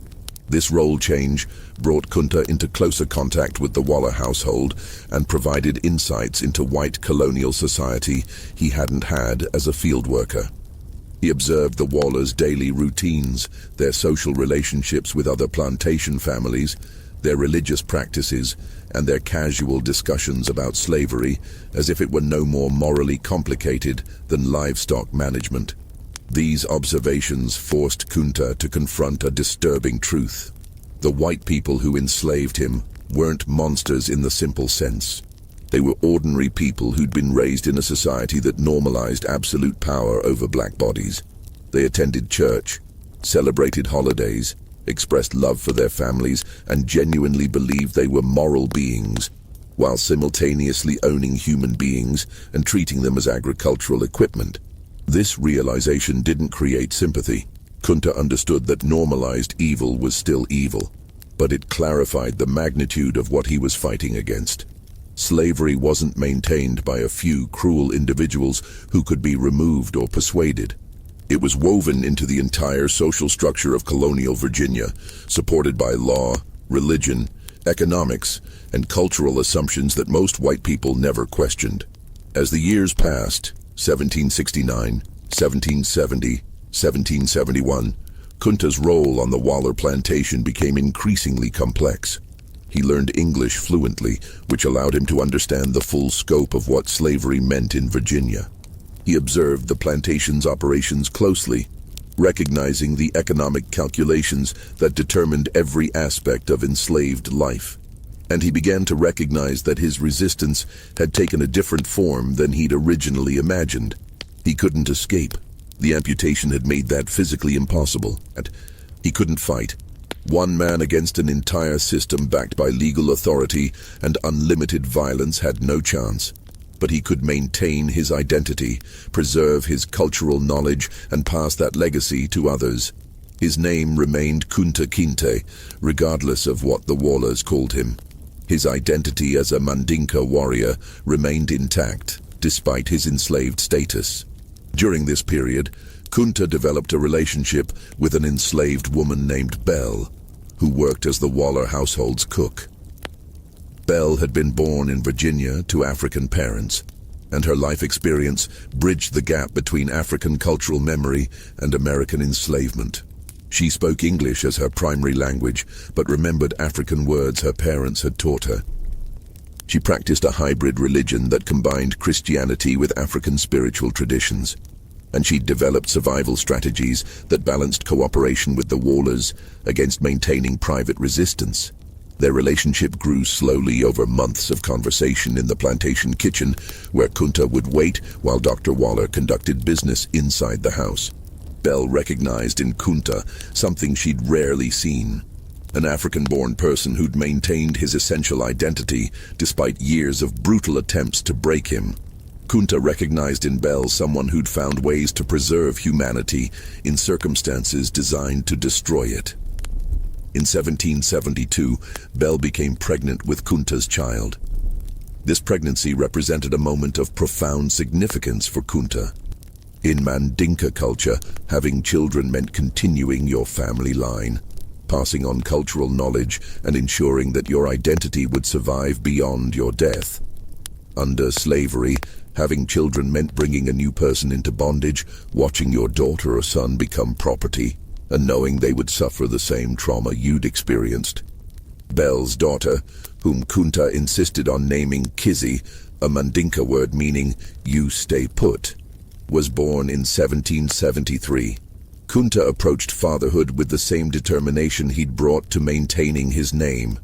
This role change brought Kunta into closer contact with the Waller household and provided insights into white colonial society he hadn't had as a field worker. He observed the Wallers' daily routines, their social relationships with other plantation families, their religious practices, and their casual discussions about slavery as if it were no more morally complicated than livestock management. These observations forced Kunta to confront a disturbing truth. The white people who enslaved him weren't monsters in the simple sense. They were ordinary people who'd been raised in a society that normalized absolute power over black bodies. They attended church, celebrated holidays, expressed love for their families, and genuinely believed they were moral beings, while simultaneously owning human beings and treating them as agricultural equipment. This realization didn't create sympathy. Kunta understood that normalized evil was still evil, but it clarified the magnitude of what he was fighting against. Slavery wasn't maintained by a few cruel individuals who could be removed or persuaded. It was woven into the entire social structure of colonial Virginia, supported by law, religion, economics, and cultural assumptions that most white people never questioned. As the years passed, 1769, 1770, 1771, Kunta's role on the Waller plantation became increasingly complex. He learned English fluently, which allowed him to understand the full scope of what slavery meant in Virginia. He observed the plantation's operations closely, recognizing the economic calculations that determined every aspect of enslaved life. And he began to recognize that his resistance had taken a different form than he'd originally imagined. He couldn't escape. The amputation had made that physically impossible. And he couldn't fight. One man against an entire system backed by legal authority and unlimited violence had no chance. But he could maintain his identity, preserve his cultural knowledge, and pass that legacy to others. His name remained Kunta Kinte, regardless of what the Wallers called him. His identity as a Mandinka warrior remained intact, despite his enslaved status. During this period, Kunta developed a relationship with an enslaved woman named Belle, who worked as the Waller household's cook. Belle had been born in Virginia to African parents, and her life experience bridged the gap between African cultural memory and American enslavement. She spoke English as her primary language, but remembered African words her parents had taught her. She practiced a hybrid religion that combined Christianity with African spiritual traditions, and she developed survival strategies that balanced cooperation with the Wallers against maintaining private resistance. Their relationship grew slowly over months of conversation in the plantation kitchen, where Kunta would wait while Dr. Waller conducted business inside the house. Belle recognized in Kunta something she'd rarely seen: an African-born person who'd maintained his essential identity despite years of brutal attempts to break him. Kunta recognized in Belle someone who'd found ways to preserve humanity in circumstances designed to destroy it. In 1772, Belle became pregnant with Kunta's child. This pregnancy represented a moment of profound significance for Kunta. In Mandinka culture, having children meant continuing your family line, passing on cultural knowledge and ensuring that your identity would survive beyond your death. Under slavery, having children meant bringing a new person into bondage, watching your daughter or son become property, and knowing they would suffer the same trauma you'd experienced. Belle's daughter, whom Kunta insisted on naming Kizzy, a Mandinka word meaning "you stay put," was born in 1773. Kunta approached fatherhood with the same determination he'd brought to maintaining his name.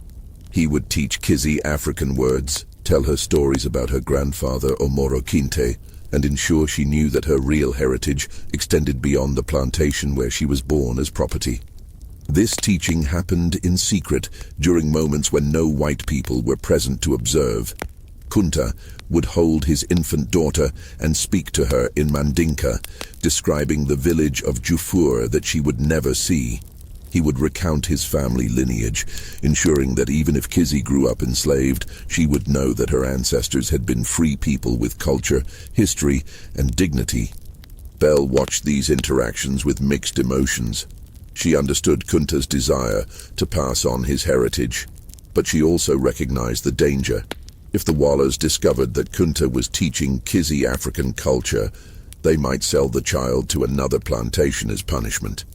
He would teach Kizzy African words, tell her stories about her grandfather Kunta Kinte, and ensure she knew that her real heritage extended beyond the plantation where she was born as property. This teaching happened in secret during moments when no white people were present to observe. Kunta would hold his infant daughter and speak to her in Mandinka, describing the village of Juffure that she would never see. He would recount his family lineage, ensuring that even if Kizzy grew up enslaved, she would know that her ancestors had been free people with culture, history, and dignity. Belle watched these interactions with mixed emotions. She understood Kunta's desire to pass on his heritage, but she also recognized the danger. If the Wallers discovered that Kunta was teaching Kizzy African culture, they might sell the child to another plantation as punishment.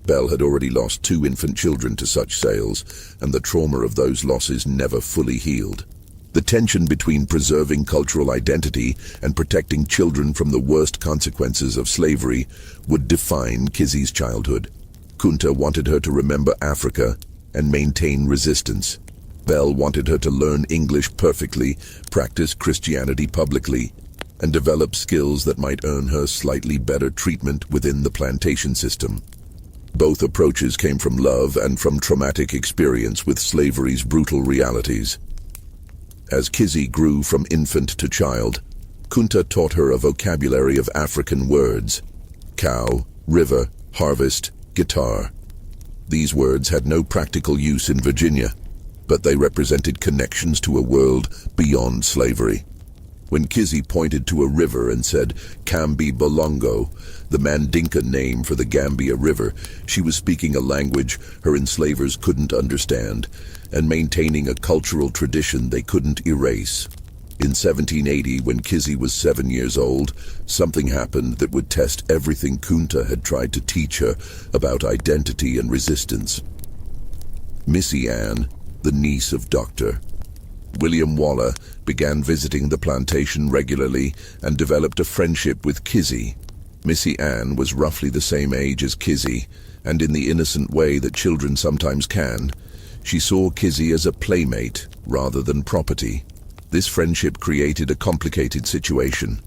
Belle had already lost 2 infant children to such sales, and the trauma of those losses never fully healed. The tension between preserving cultural identity and protecting children from the worst consequences of slavery would define Kizzy's childhood. Kunta wanted her to remember Africa and maintain resistance. Belle wanted her to learn English perfectly, practice Christianity publicly, and develop skills that might earn her slightly better treatment within the plantation system. Both approaches came from love and from traumatic experience with slavery's brutal realities. As Kizzy grew from infant to child, Kunta taught her a vocabulary of African words: cow, river, harvest, guitar. These words had no practical use in Virginia, but they represented connections to a world beyond slavery. When Kizzy pointed to a river and said, "Kambi Bolongo," the Mandinka name for the Gambia River, she was speaking a language her enslavers couldn't understand, and maintaining a cultural tradition they couldn't erase. In 1780, when Kizzy was 7 years old, something happened that would test everything Kunta had tried to teach her about identity and resistance. Missy Ann, the niece of Dr. William Waller, began visiting the plantation regularly and developed a friendship with Kizzy. Missy Ann was roughly the same age as Kizzy, and in the innocent way that children sometimes can, she saw Kizzy as a playmate rather than property. This friendship created a complicated situation.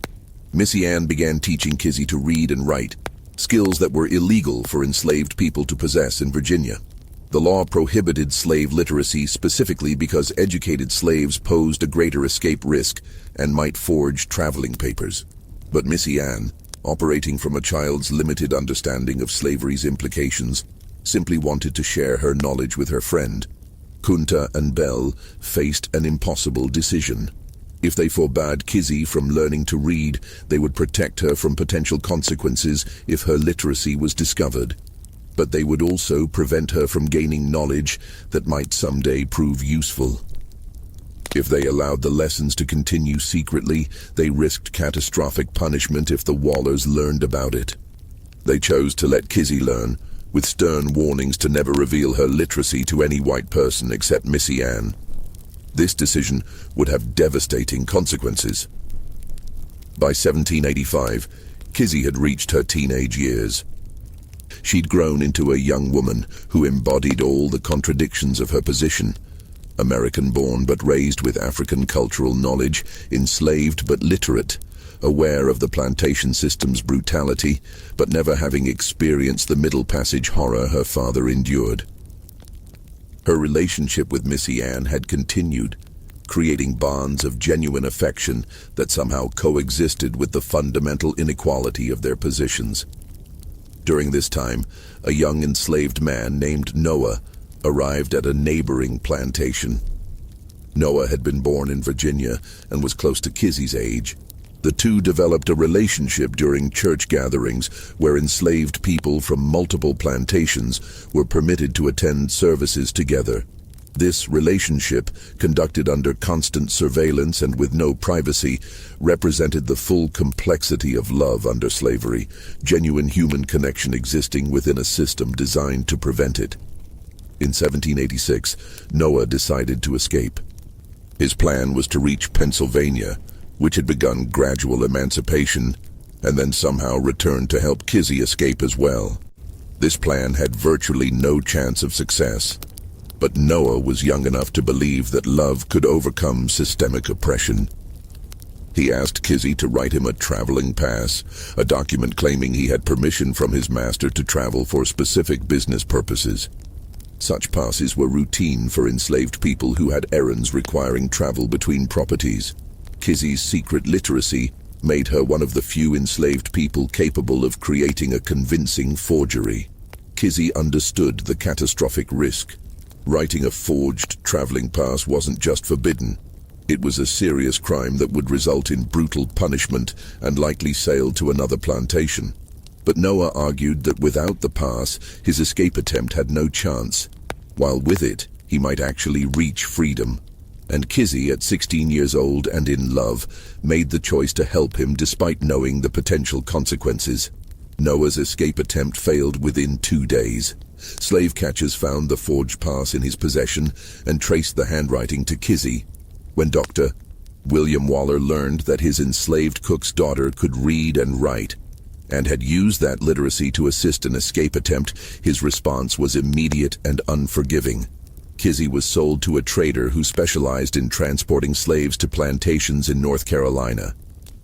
Missy Ann began teaching Kizzy to read and write, skills that were illegal for enslaved people to possess in Virginia. The law prohibited slave literacy specifically because educated slaves posed a greater escape risk and might forge traveling papers. But Missy Ann, operating from a child's limited understanding of slavery's implications, simply wanted to share her knowledge with her friend. Kunta and Bell faced an impossible decision. If they forbade Kizzy from learning to read, they would protect her from potential consequences if her literacy was discovered. But they would also prevent her from gaining knowledge that might someday prove useful. If they allowed the lessons to continue secretly, they risked catastrophic punishment if the Wallers learned about it. They chose to let Kizzy learn, with stern warnings to never reveal her literacy to any white person except Missy Ann. This decision would have devastating consequences. By 1785, Kizzy had reached her teenage years. She'd grown into a young woman who embodied all the contradictions of her position. American-born but raised with African cultural knowledge, enslaved but literate, aware of the plantation system's brutality, but never having experienced the Middle Passage horror her father endured. Her relationship with Missy Ann had continued, creating bonds of genuine affection that somehow coexisted with the fundamental inequality of their positions. During this time, a young enslaved man named Noah arrived at a neighboring plantation. Noah had been born in Virginia and was close to Kizzy's age. The two developed a relationship during church gatherings where enslaved people from multiple plantations were permitted to attend services together. This relationship, conducted under constant surveillance and with no privacy, represented the full complexity of love under slavery, genuine human connection existing within a system designed to prevent it. In 1786, Noah decided to escape. His plan was to reach Pennsylvania, which had begun gradual emancipation, and then somehow return to help Kizzy escape as well. This plan had virtually no chance of success, but Noah was young enough to believe that love could overcome systemic oppression. He asked Kizzy to write him a traveling pass, a document claiming he had permission from his master to travel for specific business purposes. Such passes were routine for enslaved people who had errands requiring travel between properties. Kizzy's secret literacy made her one of the few enslaved people capable of creating a convincing forgery. Kizzy understood the catastrophic risk. Writing a forged traveling pass wasn't just forbidden. It was a serious crime that would result in brutal punishment and likely sale to another plantation. But Noah argued that without the pass, his escape attempt had no chance, while with it, he might actually reach freedom. And Kizzy, at 16 years old and in love, made the choice to help him despite knowing the potential consequences. Noah's escape attempt failed within 2 days. Slave catchers found the forged pass in his possession and traced the handwriting to Kizzy. When Dr. William Waller learned that his enslaved cook's daughter could read and write, and had used that literacy to assist an escape attempt, his response was immediate and unforgiving. Kizzy was sold to a trader who specialized in transporting slaves to plantations in North Carolina.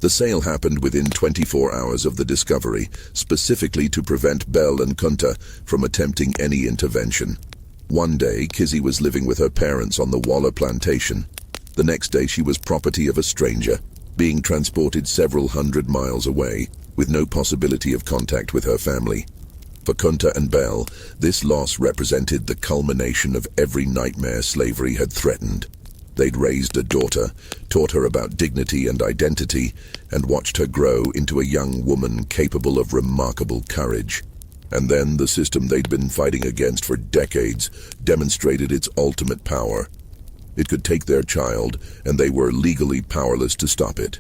The sale happened within 24 hours of the discovery, specifically to prevent Bell and Kunta from attempting any intervention. One day, Kizzy was living with her parents on the Waller plantation. The next day, she was property of a stranger, being transported several hundred miles away, with no possibility of contact with her family. For Kunta and Bell, this loss represented the culmination of every nightmare slavery had threatened. They'd raised a daughter, taught her about dignity and identity, and watched her grow into a young woman capable of remarkable courage. And then the system they'd been fighting against for decades demonstrated its ultimate power. It could take their child, and they were legally powerless to stop it.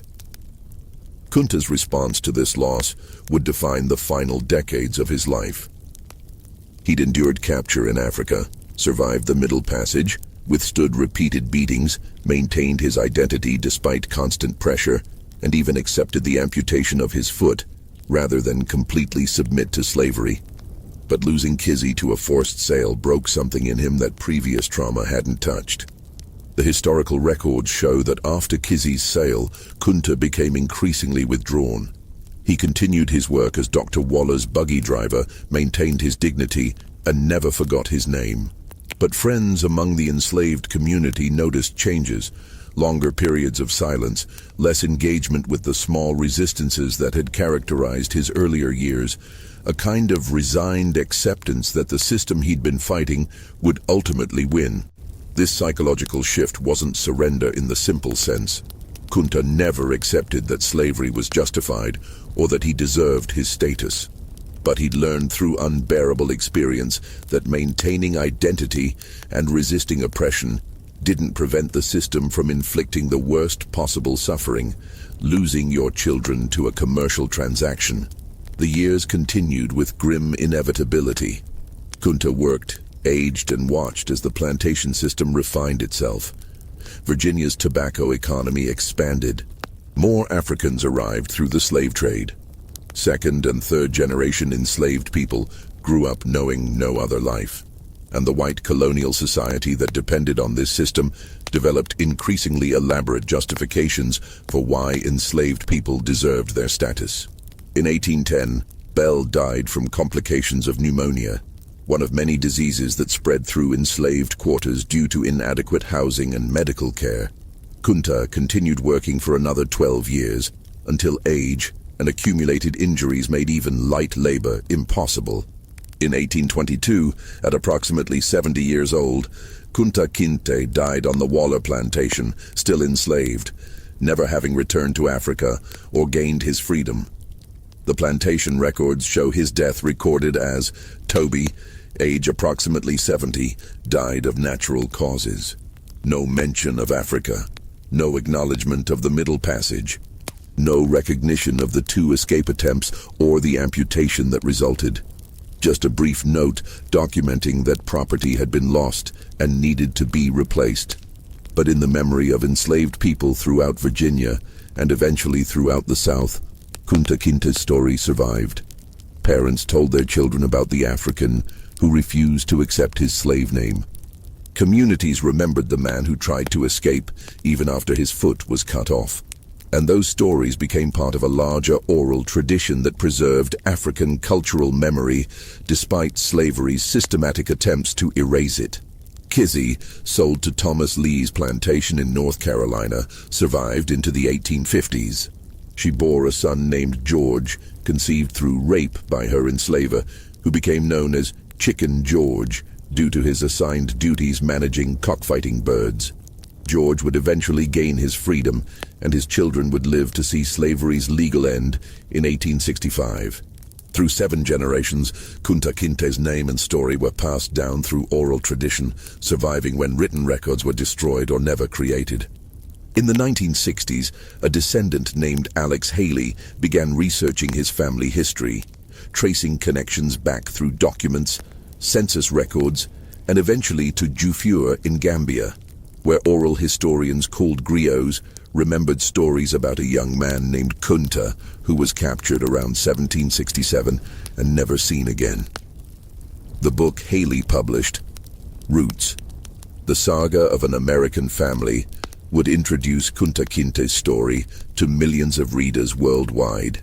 Kunta's response to this loss would define the final decades of his life. He'd endured capture in Africa, survived the Middle Passage, withstood repeated beatings, maintained his identity despite constant pressure, and even accepted the amputation of his foot, rather than completely submit to slavery. But losing Kizzy to a forced sale broke something in him that previous trauma hadn't touched. The historical records show that after Kizzy's sale, Kunta became increasingly withdrawn. He continued his work as Dr. Waller's buggy driver, maintained his dignity, and never forgot his name. But friends among the enslaved community noticed changes, longer periods of silence, less engagement with the small resistances that had characterized his earlier years, a kind of resigned acceptance that the system he'd been fighting would ultimately win. This psychological shift wasn't surrender in the simple sense. Kunta never accepted that slavery was justified or that he deserved his status. But he'd learned through unbearable experience that maintaining identity and resisting oppression didn't prevent the system from inflicting the worst possible suffering, losing your children to a commercial transaction. The years continued with grim inevitability. Kunta worked, aged, and watched as the plantation system refined itself. Virginia's tobacco economy expanded. More Africans arrived through the slave trade. Second and third generation enslaved people grew up knowing no other life, and the white colonial society that depended on this system developed increasingly elaborate justifications for why enslaved people deserved their status. In 1810, Bell died from complications of pneumonia, one of many diseases that spread through enslaved quarters due to inadequate housing and medical care. Kunta continued working for another 12 years, until age and accumulated injuries made even light labor impossible. In 1822, at approximately 70 years old, Kunta Kinte died on the Waller plantation, still enslaved, never having returned to Africa or gained his freedom. The plantation records show his death recorded as Toby, age approximately 70, died of natural causes. No mention of Africa, no acknowledgement of the Middle Passage, no recognition of the 2 escape attempts or the amputation that resulted. Just a brief note documenting that property had been lost and needed to be replaced. But in the memory of enslaved people throughout Virginia and eventually throughout the South, Kunta Kinte's story survived. Parents told their children about the African who refused to accept his slave name. Communities remembered the man who tried to escape even after his foot was cut off. And those stories became part of a larger oral tradition that preserved African cultural memory despite slavery's systematic attempts to erase it. Kizzy, sold to Thomas Lee's plantation in North Carolina, survived into the 1850s. She bore a son named George, conceived through rape by her enslaver, who became known as Chicken George due to his assigned duties managing cockfighting birds. George would eventually gain his freedom, and his children would live to see slavery's legal end in 1865. Through 7 generations, Kunta Kinte's name and story were passed down through oral tradition, surviving when written records were destroyed or never created. In the 1960s, a descendant named Alex Haley began researching his family history, tracing connections back through documents, census records, and eventually to Juffure in Gambia, where oral historians called griots remembered stories about a young man named Kunta who was captured around 1767 and never seen again. The book Haley published, Roots, the saga of an American family, would introduce Kunta Kinte's story to millions of readers worldwide.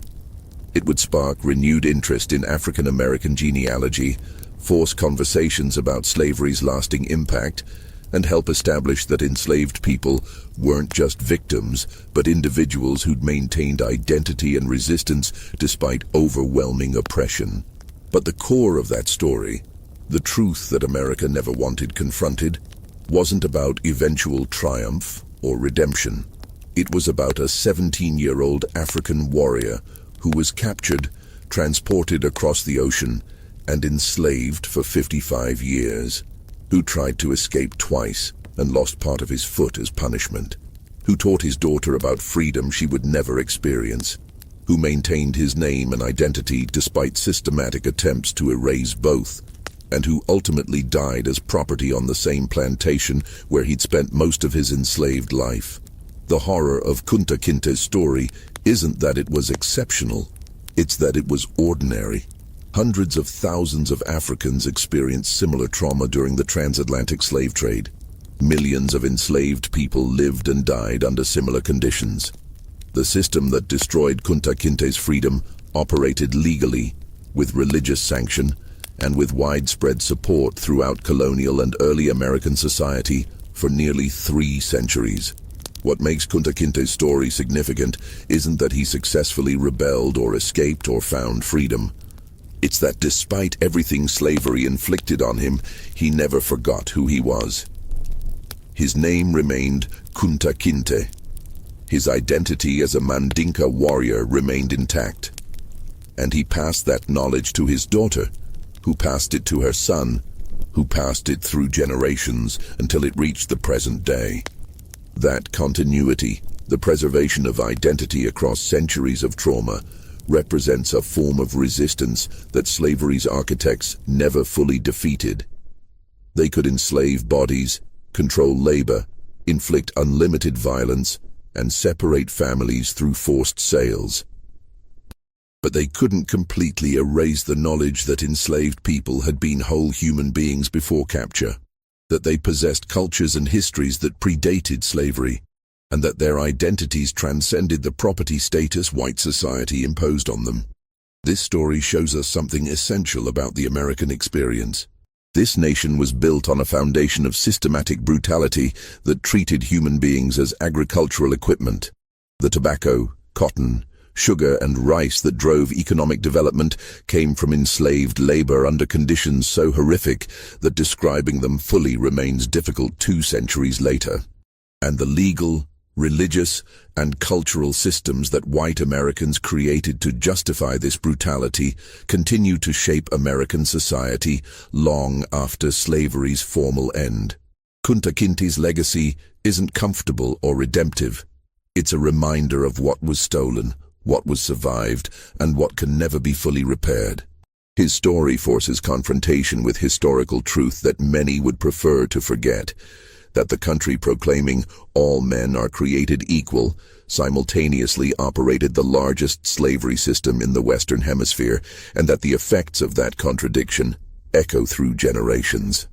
It would spark renewed interest in African American genealogy, force conversations about slavery's lasting impact, and help establish that enslaved people weren't just victims, but individuals who'd maintained identity and resistance despite overwhelming oppression. But the core of that story, the truth that America never wanted confronted, wasn't about eventual triumph or redemption. It was about a 17-year-old African warrior who was captured, transported across the ocean, and enslaved for 55 years. Who tried to escape twice and lost part of his foot as punishment, who taught his daughter about freedom she would never experience, who maintained his name and identity despite systematic attempts to erase both, and who ultimately died as property on the same plantation where he'd spent most of his enslaved life. The horror of Kunta Kinte's story isn't that it was exceptional, it's that it was ordinary. Hundreds of thousands of Africans experienced similar trauma during the transatlantic slave trade. Millions of enslaved people lived and died under similar conditions. The system that destroyed Kunta Kinte's freedom operated legally, with religious sanction, and with widespread support throughout colonial and early American society for nearly 3 centuries. What makes Kunta Kinte's story significant isn't that he successfully rebelled or escaped or found freedom. It's that despite everything slavery inflicted on him, he never forgot who he was. His name remained Kunta Kinte. His identity as a Mandinka warrior remained intact, and he passed that knowledge to his daughter, who passed it to her son, who passed it through generations until it reached the present day. That continuity, the preservation of identity across centuries of trauma, represents a form of resistance that slavery's architects never fully defeated. They could enslave bodies, control labor, inflict unlimited violence, and separate families through forced sales. But they couldn't completely erase the knowledge that enslaved people had been whole human beings before capture, that they possessed cultures and histories that predated slavery, and that their identities transcended the property status white society imposed on them. This story shows us something essential about the American experience. This nation was built on a foundation of systematic brutality that treated human beings as agricultural equipment. The tobacco, cotton, sugar, and rice that drove economic development came from enslaved labor under conditions so horrific that describing them fully remains difficult 2 centuries later. And the legal, religious, and cultural systems that white Americans created to justify this brutality continue to shape American society long after slavery's formal end. Kunta Kinte's legacy isn't comfortable or redemptive. It's a reminder of what was stolen, what was survived, and what can never be fully repaired. His story forces confrontation with historical truth that many would prefer to forget, that the country proclaiming all men are created equal simultaneously operated the largest slavery system in the Western Hemisphere, and that the effects of that contradiction echo through generations.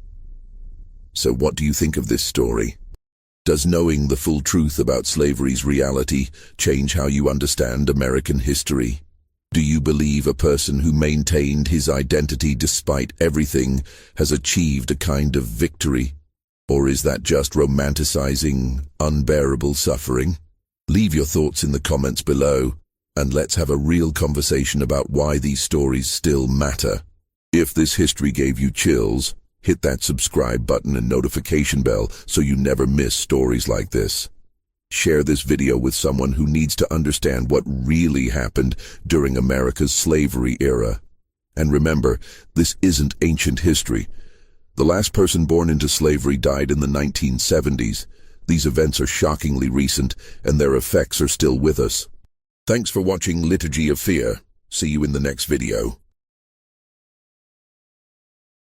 So what do you think of this story? Does knowing the full truth about slavery's reality change how you understand American history? Do you believe a person who maintained his identity despite everything has achieved a kind of victory? Or is that just romanticizing unbearable suffering? Leave your thoughts in the comments below, and let's have a real conversation about why these stories still matter. If this history gave you chills, hit that subscribe button and notification bell so you never miss stories like this. Share this video with someone who needs to understand what really happened during America's slavery era. And remember, this isn't ancient history. The last person born into slavery died in the 1970s. These events are shockingly recent, and their effects are still with us. Thanks for watching Liturgy of Fear. See you in the next video.